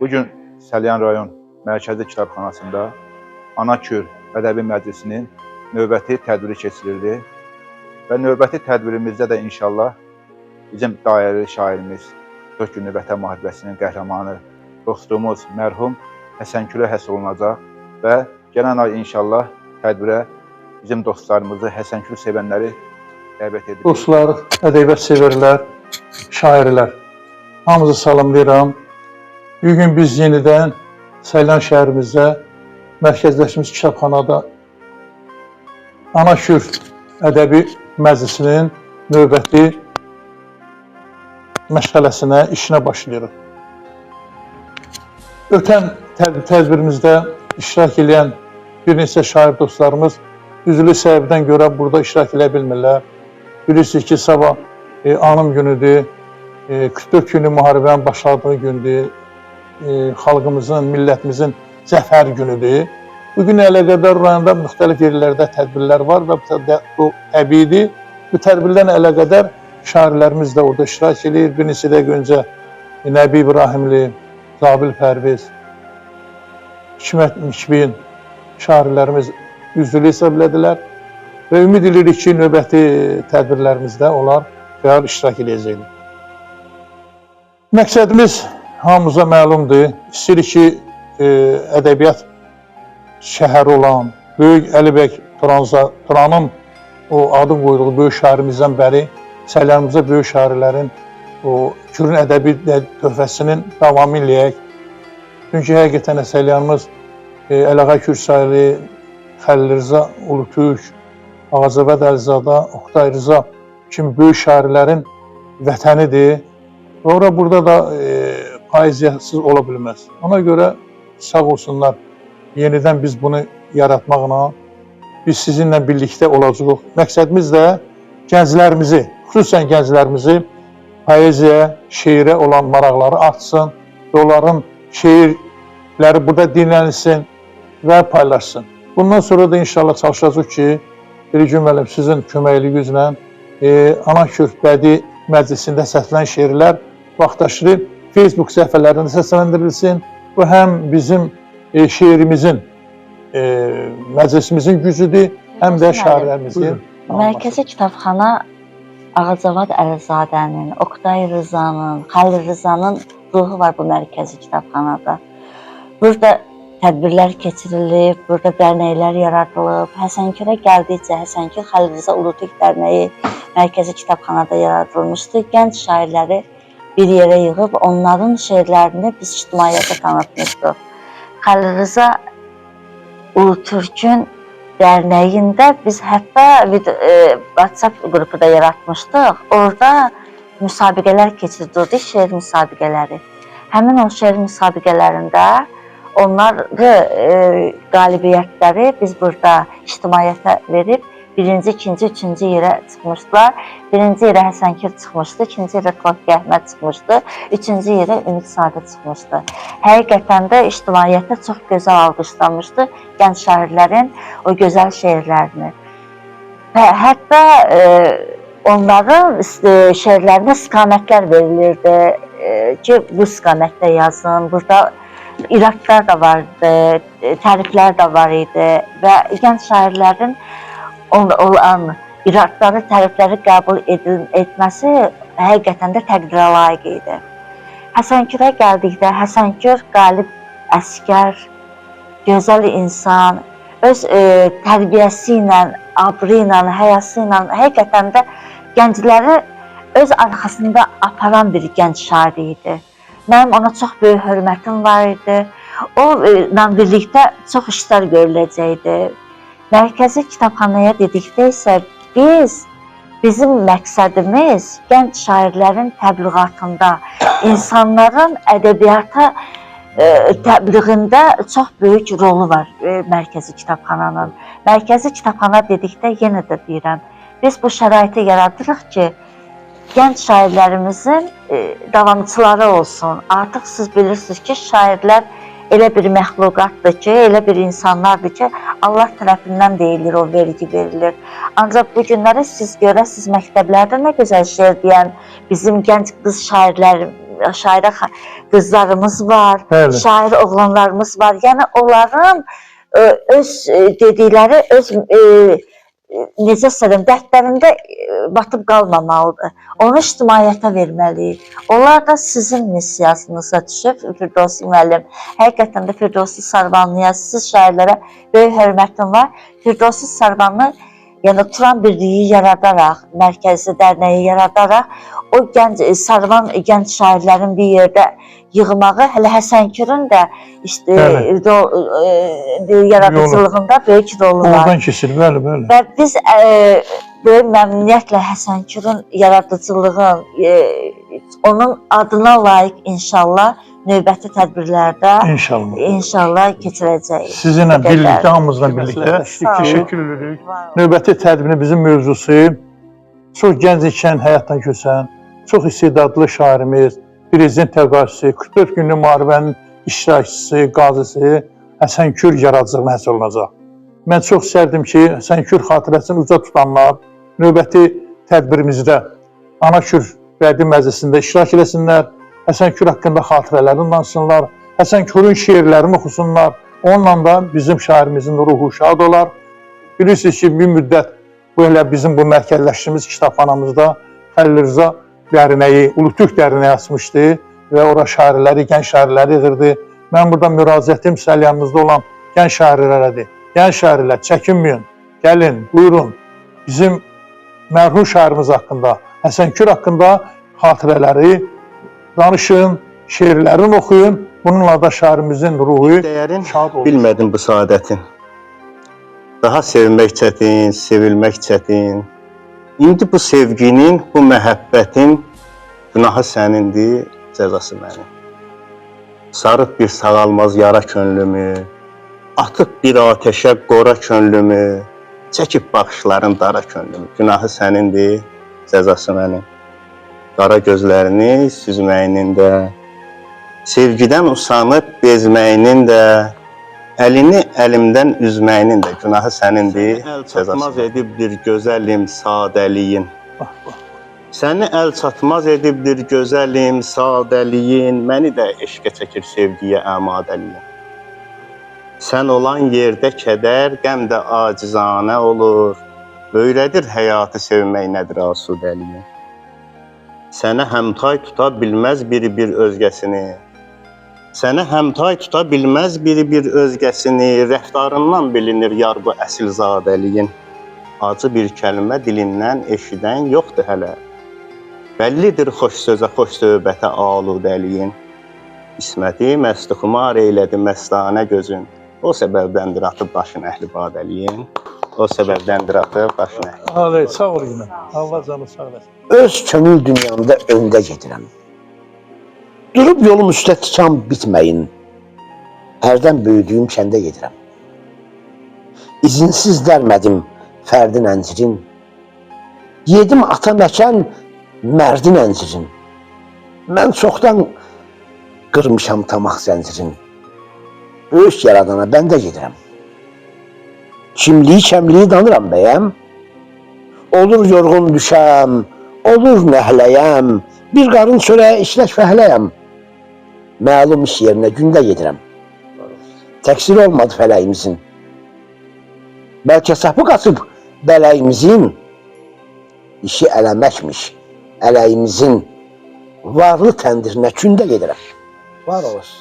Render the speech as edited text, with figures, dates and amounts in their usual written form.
Bugün Səlyan rayon Mərkəzi Kitabxanasında Anakür Ədəbi Məclisinin növbəti tədbiri keçirildi və növbəti tədbirimizdə də inşallah bizim dairəli şairimiz, 4 günlük Vətən müharibəsinin qəhrəmanı, dostumuz mərhum Həsənkülə həsr olunacaq və gələn ay inşallah tədbirə bizim dostlarımızı, Həsənkül sevənləri dəvət edirik. Dostlar, ədəbiyyat sevərlər, şairlər, hamınızı salamlayıram. Bugün biz yenidən Səlyan şəhərimizdə mərkəzləşmiş kitabxanada Anakür Ədəbi Məclisinin növbəti məşğələsinə, işinə başlayırıq. Ötən tədbirimizdə iştirak edən bir neçə şair dostlarımız üzülü səbəbdən görə burada iştirak edə bilmirlər. Bilirsiniz ki, sabah anım günüdür, 44 günlük müharibənin başladığı gündür, xalqımızın, millətimizin zəfər günüdür. Bugün əlaqədar rayonda müxtəlif yerlərdə tədbirlər var və bu təbiidir. Bu tədbirlərlə əlaqədar şairlərimiz də orada iştirak edir. Bir neçə dəqiqə öncə Nəbi İbrahimli, Zabil Pərviz, Hikmət Mükbin şairlərimiz üzvlük hesab elədilər və ümid edirik ki, növbəti tədbirlərimizdə onlar fəal iştirak edəcəklər. Məqsədimiz hamımıza məlumdur. İstəyirik ki, ədəbiyyat şəhəri olan Böyük Əlibəy Turanın o adın qoyduğu böyük şairimizdən bəri Səlyanımıza böyük şairlərin o Kürün ədəbi töhfəsinin davamı eləyək. Çünki həqiqətən Səlyanımız Əliağa Kürsaili, Xəlil Rza Ulutürk, Ağacəvəd Əlizadə, Oqtay Rza kimi böyük şairlərin vətənidir. Sonra burada da poeziyasız ola bilməz. Ona görə sağ olsunlar, yenidən biz bunu yaratmaqla biz sizinlə birlikdə olacağıq. Məqsədimiz də gənclərimizi, xüsusən gənclərimizi poeziyaya, şeirə olan maraqları artsın və onların şeirləri burada dinlənilsin və paylaşsın. Bundan sonra da inşallah çalışacaq ki, bir gün müəllim sizin köməkliyinizlə Anakür Bədii Məclisində səslənən şeirlər vaxtaşırı Facebook səhifələrində səsləndirilsin. Bu həm bizim şeirimizin, məclisimizin gücüdür, həm də şairlərimizin. Mərkəzi Kitabxana Ağacəvad Əlizadənin, Oqtay Rzanın, Xəlil Rzanın ruhu var bu Mərkəzi Kitabxanada. Burada tədbirlər keçirilib, burada dərnəklər yaradılıb. Həsənkülə gəldikcə Həsənkül Xəlil Rza Ulutürk Dərnəyi Mərkəzi Kitabxanada yaradılmışdı. Gənc şairləri bir yerə yığıb, onların şeirlərini biz ictimaiyyətə tanıtmışdıq. Xəlil Rza Ulutürkün dərnəyində biz hətta WhatsApp qrupu da yaratmışdıq. Orada müsabiqələr keçirdirdik, şeir müsabiqələri. Həmin o şeir müsabiqələrində onları qalibiyyətləri biz burada ictimaiyyətə verib, birinci, ikinci, üçüncü yerə çıxmışdılar. Birinci yerə Həsənkül çıxmışdı, ikinci yerə Tofiq Əhməd çıxmışdı, üçüncü yerə Ümid Sadə çıxmışdı. Həqiqətən də ictimaiyyətə çox gözəl alqışlanmışdı gənc şairlərin o gözəl şeirlərini. Və hətta onların şeirlərinə istiqamətlər verilirdi ki, bu istiqamətdə yazın. Burada iradlar da var idi, təriflər də var idi və gənc şairlərin olan iradları, tərifləri qəbul etməsi həqiqətən də təqdirə layiq idi. Həsənkülə gəldikdə, Həsənkül qalib əskər, gözəl insan, öz tərbiyəsi ilə, abrı ilə, həyası ilə həqiqətən də gəncləri öz arxasında aparan bir gənc şair idi. Mənim ona çox böyük hörmətim var idi. Onunla birlikdə çox işlər görüləcəkdi. Mərkəzi Kitabxanaya dedikdə isə bizim məqsədimiz gənc şairlərin təbliğatında, insanların ədəbiyyata təbliğində çox böyük rolu var Mərkəzi Kitabxananın. Mərkəzi Kitabxana dedikdə yenə də deyirəm, biz bu şəraiti yaradırıq ki, gənc şairlərimizin davamçıları olsun. Artıq siz bilirsiniz ki, şairlər elə bir məxluqatdır ki, elə bir insanlardır ki, Allah tərəfindən deyilir, o vergi verilir. Ancaq bu günləri siz görəsiniz məktəblərdə nə gözəl şeir deyən bizim gənc qız şairlər şairə qızlarımız var, Bəli. şair oğlanlarımız var. Yəni onların öz dedikləri öz necə söyləyim, dərdlərində batıb qalmamalıdır. Onu ictimaiyyətə verməliyik. Onlar da sizin missiyasınıza düşüb, Firdovsi müəllim. Həqiqətən də Firdovsi Sarvanlıya, siz şairlərə böyük hörmətim var. Firdovsi Sarvanlı yəni Turan birliyi yaradaraq, mərkəzi dərnəyi yaradaraq, o gənc Sarvan gənc şairlərin bir yerdə yığmağı, hələ Həsənkürün də işte yaradıcılığında böyük rolu var. Oradan keçir, bəli, bəli. Və biz böyük məmnuniyyətlə Həsənkürün yaradıcılığın, onun adına layiq inşallah növbəti tədbirlərdə inşallah keçirəcəyik. Sizinlə birlikdə, hamımızla birlikdə təşəkkür edirik. Növbəti tədbirin bizim mövzusu çox gənc ikən həyatdan keçən, çox istedadlı şairimiz, prezident təqaüdçüsü, 44 günlük müharibənin iştirakçısı, qazisi Həsənkür yaradıcılığına həsr olunacaq. Mən çox istərdim ki, Həsənkür xatirəsini uca tutanlar növbəti tədbirimizdə Anakür Bədii Məclisində iştirak eləsinlər, Həsənkür haqqında xatirələrini danışsınlar, Həsənkürün şeirlərini oxusunlar, onunla da bizim şairimizin ruhu şad olar. Bilirsiniz ki, bir müddət bu elə bizim bu mərkəzləşdiyimiz kitabxanamızda Xəlil Rza dərnəyi, Ulutürk dərnəyi açmışdı və ora şairləri, gənc şairləri yığırdı. Mən burada müraciətim səliyyəmizdə olan gənc şairlərədir. Gənc şairlər, çəkinməyin, gəlin, buyurun. Bizim mərhum şairimiz haqqında, Həsənkür haqqında xatirələri danışın, şeirlərini oxuyun. Bununla da şairimizin ruhu şad olur. Bilmədim bu saadətin. Daha sevmək çətin, sevilmək çətin. İndi bu sevginin, bu məhəbbətin günahı sənindir, cəzası mənim. Sarıb bir sağalmaz yara könlümü, atıb bir ateşə qora könlümü, çəkib baxışların dara könlümü. Günahı sənindir, cəzası mənim. Qara gözlərini süzməyinin də, sevgidən usanıb bezməyinin də, əlini əlimdən üzməyinin də günahı sənindir, cəzası edibdir gözəlim sadəliyin. Səni əl çatmaz edibdir gözəlim sadəliyin, məni də eşqə çəkir sevgiyə əmadəliyin. Sən olan yerdə kədər, qəm də acizanə olur, öyrədir həyatı sevmək nədir asudəliyin. Sənə həmtay tuta bilməz bir özgəsini, sənə həmtay tuta bilməz bir özgəsini, rəftarından bilinir yar bu əsilzadəliyin. Acı bir kəlmə dilindən eşidən yoxdur hələ, bəllidir xoş sözə, xoş söhbətə aludəliyin. İsməti məstixumar eylədi məstanə gözün, o səbəbdəndir atıb başın əhli badəliyin. O səbəbdəndir atıb başın əhli. Hadi, sağ ol yine. Allah canı sağ olasın. Öz könül dünyamda öndə gedirəm. Durub yolum üstə tikan bitməyin, hərdən böyüdüyüm kəndə gedirəm. İzinsiz dərmədim fərdin əncirin, yedim ata məkən mərdin əncirin. Mən çoxdan qırmışam tamaq zəncirin, böyük yaradana bəndə gedirəm. Kimliyi, kəmliyi danıram bəyəm, olur yorğun düşəm, olur nəhləyəm, bir qarın çörəyə işlək fəhləyəm. Məlum iş yerinə gündə gedirəm. Təqsir olmadı fələyimizin. Bəlkə sapı qaçıb bələyimizin, işi eləməkmiş ələyimizin, varlı təndirinə gündə gedirəm. Var olasın.